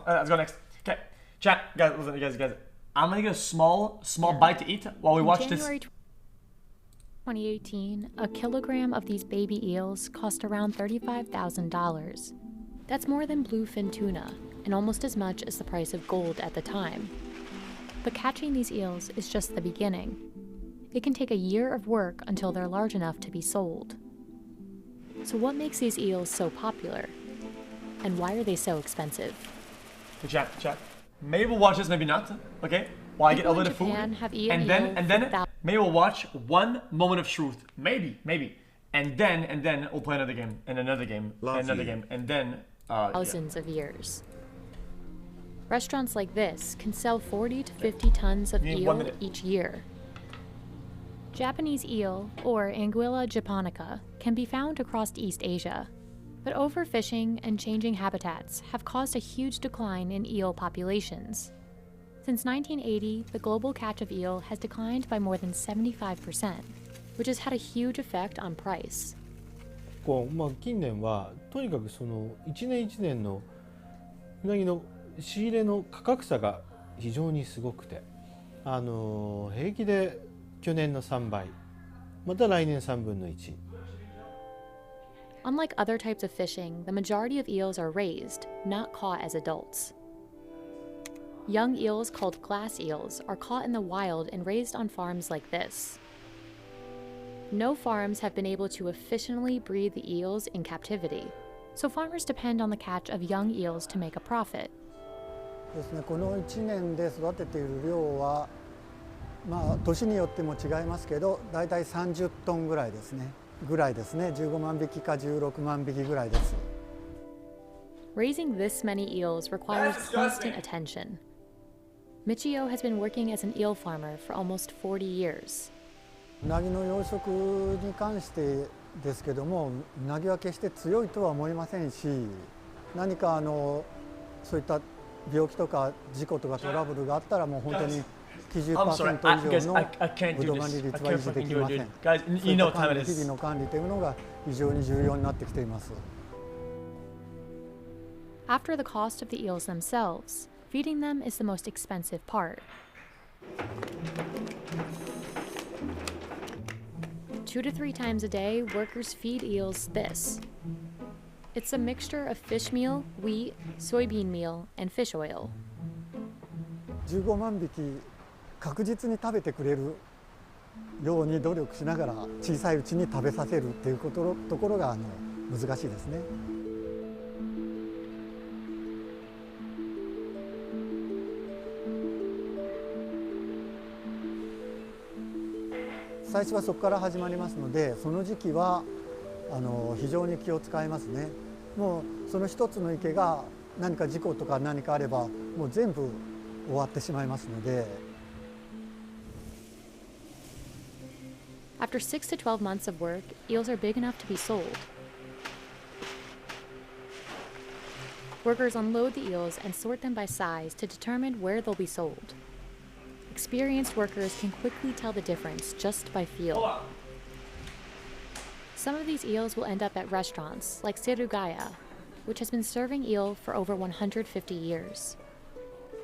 Let's go next. Okay, chat, guys, listen, guys. I'm gonna get a small bite to eat while we watch this. January 2018, a kilogram of these baby eels cost around $35,000. That's more than bluefin tuna, and almost as much as the price of gold at the time. But catching these eels is just the beginning. It can take a year of work until they're large enough to be sold. So what makes these eels so popular? And why are they so expensive? Chat. Maybe we'll watch this, maybe not. Okay? While I get a little food. And then maybe we'll watch one moment of truth. Maybe. And then we'll play another game, and another game, and another game, and then thousands of years. Restaurants like this can sell 40 to 50 tons of eel each year. Japanese eel, or Anguilla japonica, can be found across East Asia. But overfishing and changing habitats have caused a huge decline in eel populations. Since 1980, the global catch of eel has declined by more than 75%, which has had a huge effect on price. 近年はとにかくその一年一年のうなぎの仕入れの価格差が非常にすごくて、平気で去年の3倍、また来年3分の1。Unlike other types of fishing, the majority of eels are raised, not caught as adults. Young eels called glass eels are caught in the wild and raised on farms like this. No farms have been able to efficiently breed the eels in captivity, so farmers depend on the catch of young eels to make a profit. ですね、この1年で育てている量は、年によっても違いますけど、だいたい30トンぐらいですね。15万匹か16万匹ぐらいです。Raising this many eels requires constant attention. Michio has been working as an eel farmer for almost 40 years. うなぎの養殖に関してですけども、うなぎは決して強いとは思いませんし、何かそういった病気とか事故とかトラブルがあったらもう本当に90% 以上のブドウ管理率は維持できません。日々の管理というのが非常に重要になってきています。After the cost of the eels themselves, feeding them is the most expensive part. 2 to 3 times a day, workers feed eels this. It's a mixture of fish meal, wheat, soybean meal, and fish oil. 15万匹確実に食べてくれるように努力しながら小さいうちに食べさせるっていうところが難しいですね。最初はそこから始まりますので、その時期は非常に気を使いますね。もうその一つの池が何か事故とか何かあればもう全部終わってしまいますので。After 6 to 12 months of work, eels are big enough to be sold. Workers unload the eels and sort them by size to determine where they'll be sold. Experienced workers can quickly tell the difference just by feel. Some of these eels will end up at restaurants like Sirugaya, which has been serving eel for over 150 years.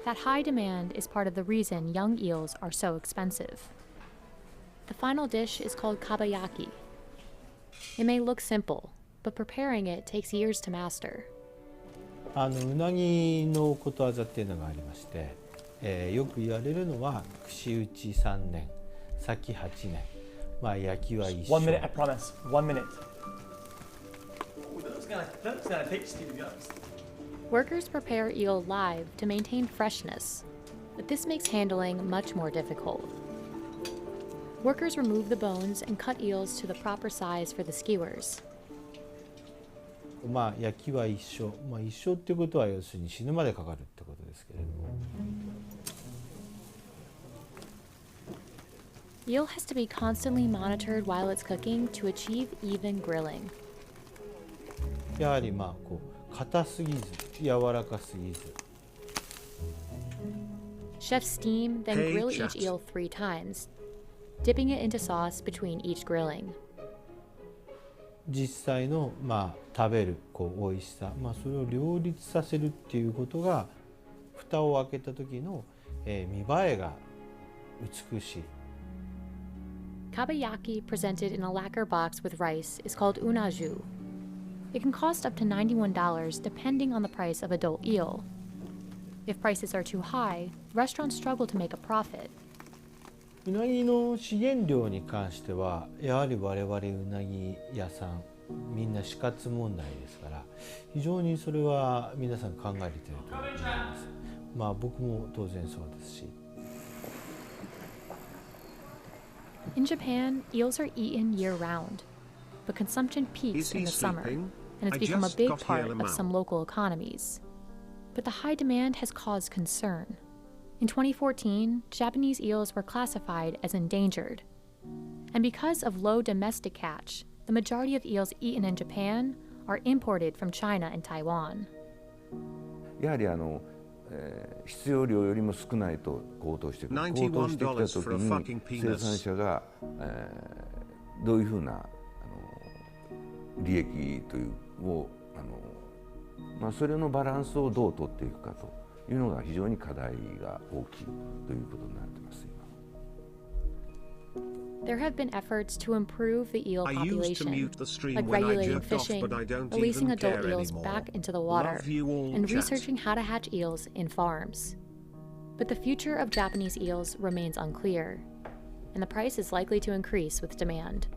That high demand is part of the reason young eels are so expensive. The final dish is called kabayaki. It may look simple, but preparing it takes years to master. うなぎのことわざっていうのがありまして、よく言われるのは串打ち3年、裂き8年、焼きは一生。1 minute, I promise. 1 minute. That's gonna taste, to be honest. Workers prepare eel live to maintain freshness, but this makes handling much more difficult. Workers remove the bones and cut eels to the proper size for the skewers. 焼きは一生、一生っていうことは要するに死ぬまでかかるってことですけれども。Eel has to be constantly monitored while it's cooking to achieve even grilling. やはり硬すぎず、柔らかすぎず。Chefs steam, then grill each eel 3 times, dipping it into sauce between each grilling. 実際の食べる美味しさ、それを両立させるっていうことが蓋を開けた時の、見栄えが美しい。Kabayaki presented in a lacquer box with rice is called unaju. It can cost up to $91 depending on the price of adult eel. If prices are too high, restaurants struggle to make a profit. うなぎの資源量に関してはやはり我々うなぎ屋さんみんな死活問題ですから非常にそれは皆さん考えていると思います。まあ僕も当然そうですし。In Japan, eels are eaten year-round, but consumption peaks in the summer, and it's become a big part of some local economies. But the high demand has caused concern. In 2014, Japanese eels were classified as endangered. And because of low domestic catch, the majority of eels eaten in Japan are imported from China and Taiwan. やはり必要量よりも少ないと高騰してくる。高騰してきた時に生産者が、どういうふうな利益というをそれのバランスをどう取っていくかというのが非常に課題が大きいということになっています。There have been efforts to improve the eel population, like regulating fishing, releasing adult eels back into the water, and researching how to hatch eels in farms. But the future of Japanese eels remains unclear, and the price is likely to increase with demand.